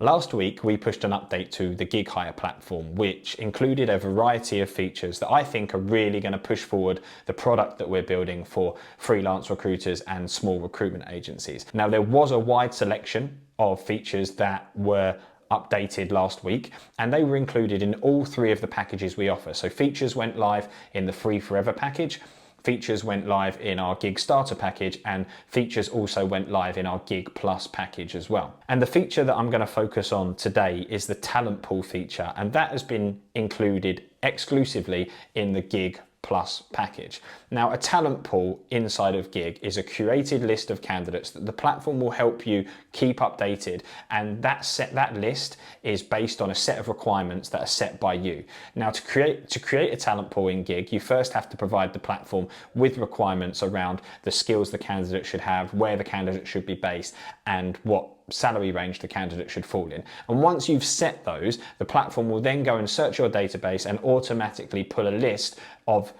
Last week, we pushed an update to the Giig Hire platform, which included a variety of features that I think are really going to push forward the product that we're building for freelance recruiters and small recruitment agencies. Now, there was a wide selection of features that were updated last week, and they were included in all three of the packages we offer. So features went live in the Free Forever package, features went live in our Giig Starter package, and features also went live in our Giig Plus package as well. And the feature that I'm going to focus on today is the talent pool feature, and that has been included exclusively in the Giig Plus package. Now, a talent pool inside of Giig is a curated list of candidates that the platform will help you keep updated, and that list is based on a set of requirements that are set by you. Now, to create a talent pool in Giig, you first have to provide the platform with requirements around the skills the candidate should have, where the candidate should be based, and what salary range the candidate should fall in. And once you've set those, the platform will then go and search your database and automatically pull a list of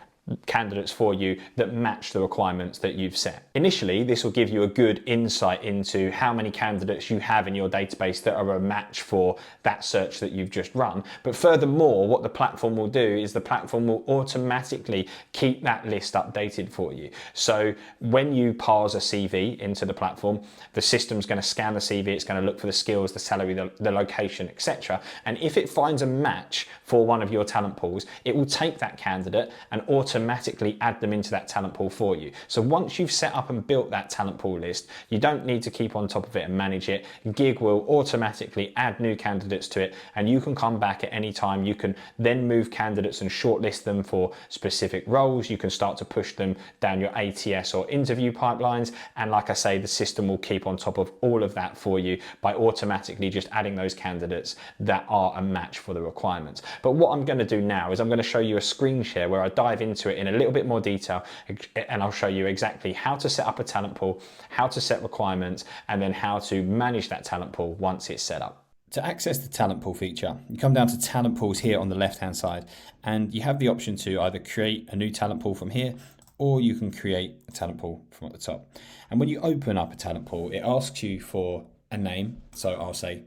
candidates for you that match the requirements that you've set. Initially, this will give you a good insight into how many candidates you have in your database that are a match for that search that you've just run. But furthermore, what the platform will do is the platform will automatically keep that list updated for you. So when you parse a CV into the platform, the system's going to scan the CV, it's going to look for the skills, the salary, the location, etc. And if it finds a match for one of your talent pools, it will take that candidate and automatically add them into that talent pool for you. So once you've set up and built that talent pool list, you don't need to keep on top of it and manage it. Giig will automatically add new candidates to it, and you can come back at any time. You can then move candidates and shortlist them for specific roles. You can start to push them down your ATS or interview pipelines. And like I say, the system will keep on top of all of that for you by automatically just adding those candidates that are a match for the requirements. But what I'm going to do now is I'm going to show you a screen share where I dive into it in a little bit more detail, and I'll show you exactly how to set up a talent pool, how to set requirements, and then how to manage that talent pool once it's set up. To access the talent pool feature, you come down to talent pools here on the left hand side, and you have the option to either create a new talent pool from here, or you can create a talent pool from at the top. And when you open up a talent pool, it asks you for a name. So I'll say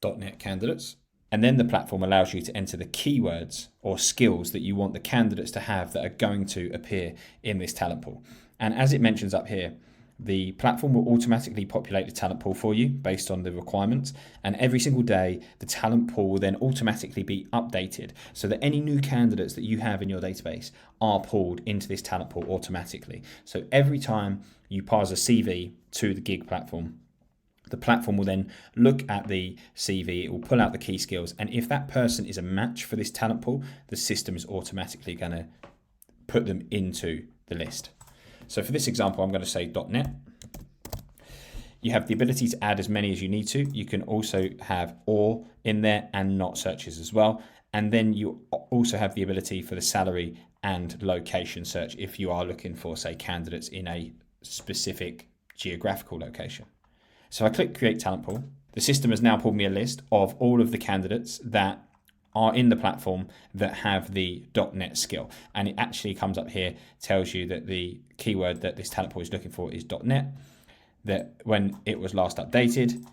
.NET candidates. And then the platform allows you to enter the keywords or skills that you want the candidates to have that are going to appear in this talent pool. And as it mentions up here, the platform will automatically populate the talent pool for you based on the requirements. And every single day, the talent pool will then automatically be updated so that any new candidates that you have in your database are pulled into this talent pool automatically. So every time you parse a CV to the Giig platform, the platform will then look at the CV, it will pull out the key skills, and if that person is a match for this talent pool, the system is automatically going to put them into the list. So for this example, I'm going to say .NET. You have the ability to add as many as you need to. You can also have or in there and not searches as well. And then you also have the ability for the salary and location search if you are looking for, say, candidates in a specific geographical location. So I click Create Talent Pool. The system has now pulled me a list of all of the candidates that are in the platform that have the .NET skill. And it actually comes up here, tells you that the keyword that this talent pool is looking for is .NET, that when it was last updated,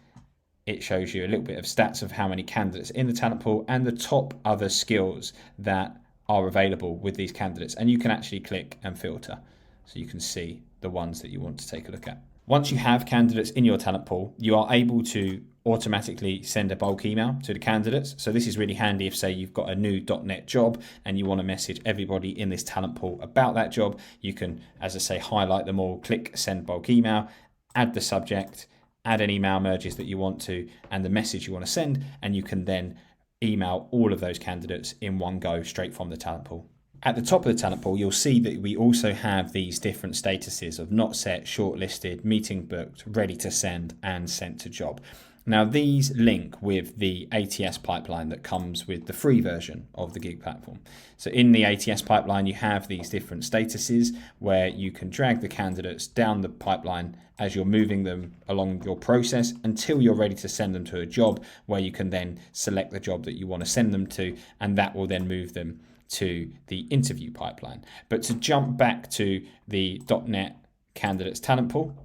it shows you a little bit of stats of how many candidates in the talent pool and the top other skills that are available with these candidates. And you can actually click and filter so you can see the ones that you want to take a look at. Once you have candidates in your talent pool, you are able to automatically send a bulk email to the candidates. So this is really handy if, say, you've got a new .NET job and you want to message everybody in this talent pool about that job. You can, as I say, highlight them all, click send bulk email, add the subject, add any email merges that you want to, and the message you want to send, and you can then email all of those candidates in one go straight from the talent pool. At the top of the talent pool, you'll see that we also have these different statuses of not set, shortlisted, meeting booked, ready to send, and sent to job. Now, these link with the ATS pipeline that comes with the free version of the Giig platform. So in the ATS pipeline, you have these different statuses where you can drag the candidates down the pipeline as you're moving them along your process until you're ready to send them to a job, where you can then select the job that you want to send them to, and that will then move them to the interview pipeline. But to jump back to the .NET candidates talent pool,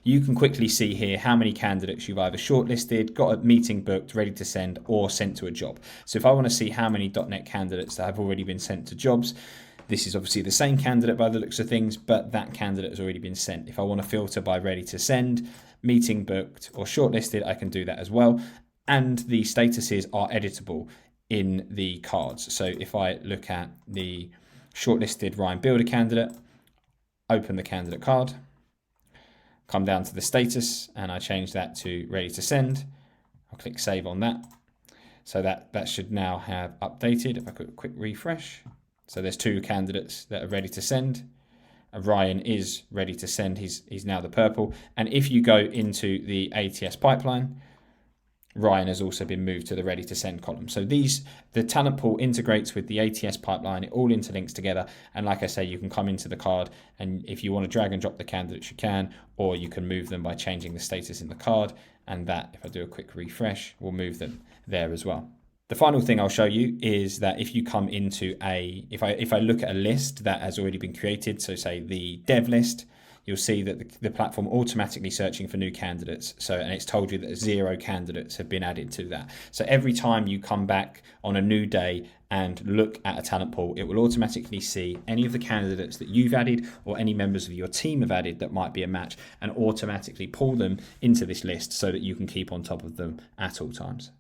you can quickly see here how many candidates you've either shortlisted, got a meeting booked, ready to send, or sent to a job. So if I want to see how many .NET candidates that have already been sent to jobs, this is obviously the same candidate by the looks of things, but that candidate has already been sent. If I want to filter by ready to send, meeting booked, or shortlisted, I can do that as well. And the statuses are editable in the cards. So if I look at the shortlisted Ryan Builder candidate, open the candidate card, come down to the status, and I change that to ready to send. I'll click save on that. So that should now have updated. If I put a quick refresh. So there's 2 candidates that are ready to send. Ryan is ready to send. He's now the purple. And if you go into the ATS pipeline, Ryan has also been moved to the ready to send column. So the talent pool integrates with the ATS pipeline. It all interlinks together. And like I say, you can come into the card, and if you want to drag and drop the candidates, you can, or you can move them by changing the status in the card. And that, if I do a quick refresh, will move them there as well. The final thing I'll show you is that if you come into if I look at a list that has already been created, so say the dev list, you'll see that the platform automatically searching for new candidates. And it's told you that 0 candidates have been added to that. So every time you come back on a new day and look at a talent pool, it will automatically see any of the candidates that you've added or any members of your team have added that might be a match, and automatically pull them into this list so that you can keep on top of them at all times.